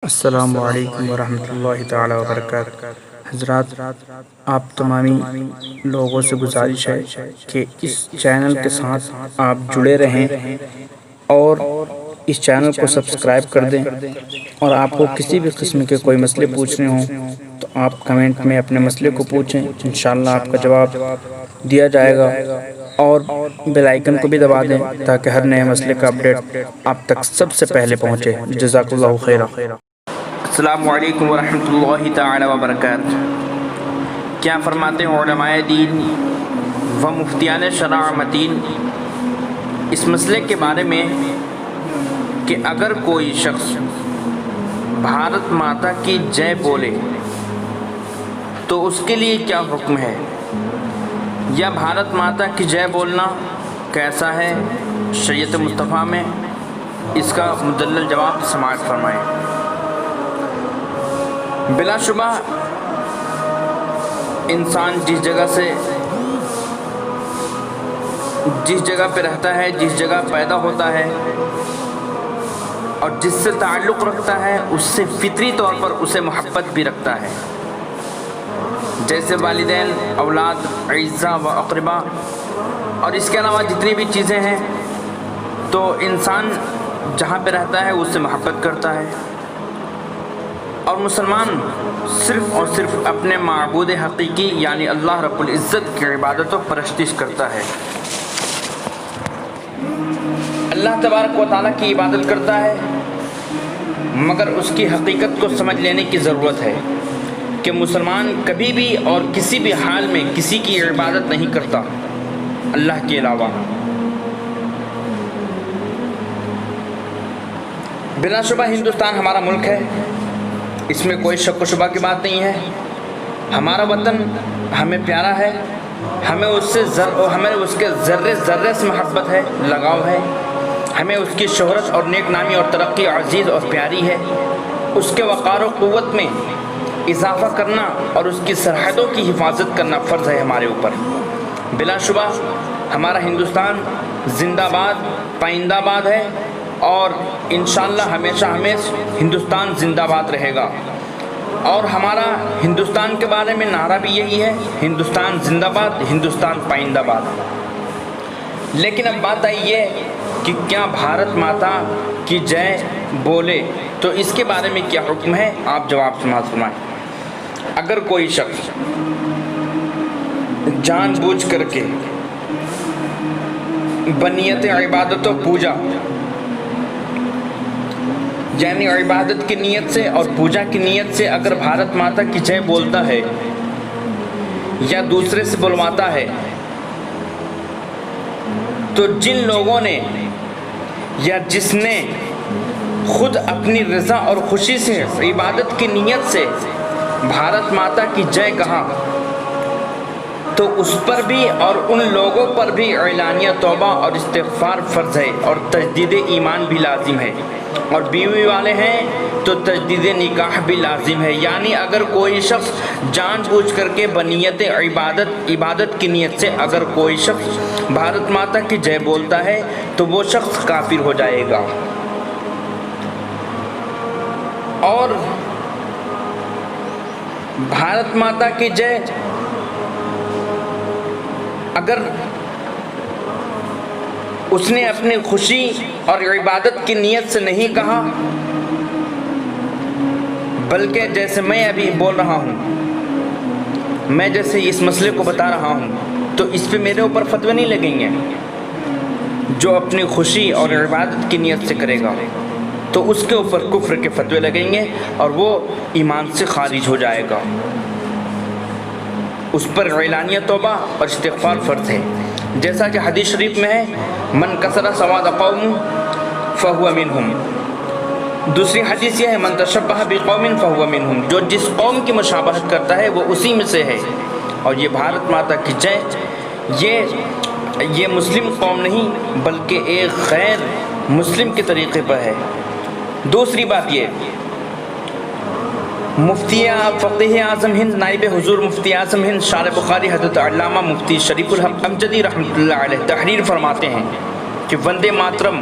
السلام علیکم ورحمۃ اللہ تعالی وبرکاتہ۔ حضرات، آپ تمامی لوگوں سے گزارش ہے کہ اس چینل کے ساتھ آپ جڑے رہیں اور اس چینل کو سبسکرائب کر دیں، اور آپ کو کسی بھی قسم کے کوئی مسئلے پوچھنے ہوں تو آپ کمنٹ میں اپنے مسئلے کو پوچھیں، انشاءاللہ آپ کا جواب دیا جائے گا، اور بیل آئیکن کو بھی دبا دیں تاکہ ہر نئے مسئلے کا اپڈیٹ آپ تک سب سے پہلے پہنچے۔ جزاک اللہ خیرہ۔ السلام علیکم ورحمۃ اللہ تعالی وبرکاتہ۔ کیا فرماتے ہیں علماء دین و مفتیان شرع متین اس مسئلے کے بارے میں کہ اگر کوئی شخص بھارت ماتا کی جے بولے تو اس کے لیے کیا حکم ہے، یا بھارت ماتا کی جے بولنا کیسا ہے شریعت مصطفیٰ میں؟ اس کا مدلل جواب سماعت فرمائیں۔ بلا شبہ انسان جس جگہ پہ رہتا ہے، جس جگہ پیدا ہوتا ہے اور جس سے تعلق رکھتا ہے، اس سے فطری طور پر اسے محبت بھی رکھتا ہے، جیسے والدین، اولاد، اعزاء و اقربا، اور اس کے علاوہ جتنی بھی چیزیں ہیں، تو انسان جہاں پہ رہتا ہے اس سے محبت کرتا ہے، اور مسلمان صرف اور صرف اپنے معبود حقیقی یعنی اللہ رب العزت کی عبادت و پرستش کرتا ہے۔ اللہ تبارک و تعالیٰ کی عبادت کرتا ہے، مگر اس کی حقیقت کو سمجھ لینے کی ضرورت ہے کہ مسلمان کبھی بھی اور کسی بھی حال میں کسی کی عبادت نہیں کرتا اللہ کے علاوہ۔ بلا شبہ ہندوستان ہمارا ملک ہے، اس میں کوئی شک و شبہ کی بات نہیں ہے۔ ہمارا وطن ہمیں پیارا ہے، ہمیں اس کے ذرے ذرے سے محبت ہے، لگاؤ ہے، ہمیں اس کی شہرت اور نیک نامی اور ترقی عزیز اور پیاری ہے۔ اس کے وقار و قوت میں اضافہ کرنا اور اس کی سرحدوں کی حفاظت کرنا فرض ہے ہمارے اوپر۔ بلا شبہ ہمارا ہندوستان زندہ باد، پائندہ باد ہے، اور انشاءاللہ ہمیشہ ہندوستان زندہ باد رہے گا۔ اور ہمارا ہندوستان کے بارے میں نعرہ بھی یہی ہے، ہندوستان زندہ باد، ہندوستان پائندہ باد۔ لیکن اب بات آئی یہ کہ کیا بھارت ماتا کی جے بولے تو اس کے بارے میں کیا حکم ہے؟ آپ جواب سماعت فرمائیں۔ اگر کوئی شخص جان بوجھ کر کے بنیت عبادت و پوجا، یعنی عبادت کی نیت سے اور پوجا کی نیت سے اگر بھارت ماتا کی جے بولتا ہے یا دوسرے سے بلواتا ہے، تو جن لوگوں نے یا جس نے خود اپنی رضا اور خوشی سے عبادت کی نیت سے بھارت ماتا کی جے کہا، تو اس پر بھی اور ان لوگوں پر بھی اعلانیہ توبہ اور استغفار فرض ہے، اور تجدید ایمان بھی لازم ہے، اور بیوی والے ہیں تو تجدید نکاح بھی لازم ہے۔ یعنی اگر کوئی شخص جان بوجھ کر کے بنیت عبادت کی نیت سے اگر کوئی شخص بھارت ماتا کی جے بولتا ہے تو وہ شخص کافر ہو جائے گا۔ اور بھارت ماتا کی جے اگر اس نے اپنی خوشی اور عبادت کی نیت سے نہیں کہا، بلکہ جیسے میں ابھی بول رہا ہوں، میں جیسے اس مسئلے کو بتا رہا ہوں، تو اس پہ میرے اوپر فتوے نہیں لگیں گے۔ جو اپنی خوشی اور عبادت کی نیت سے کرے گا تو اس کے اوپر کفر کے فتوے لگیں گے اور وہ ایمان سے خارج ہو جائے گا۔ اس پر اعلانیہ توبہ اور استغفار فرض ہے، جیسا کہ حدیث شریف میں ہے، من کسر سواد قوم فہو منہم۔ دوسری حدیث یہ ہے، من تشبہ بقوم فہو منہم، جو جس قوم کی مشابہت کرتا ہے وہ اسی میں سے ہے۔ اور یہ بھارت ماتا کی جے یہ مسلم قوم نہیں بلکہ ایک غیر مسلم کے طریقے پر ہے۔ دوسری بات یہ، مفتی فقیہ اعظم ہند، نائب حضور مفتی اعظم ہند شارح بخاری حضرت علامہ مفتی شریف الحق امجدی رحمۃ اللہ علیہ تحریر فرماتے ہیں کہ وندے ماترم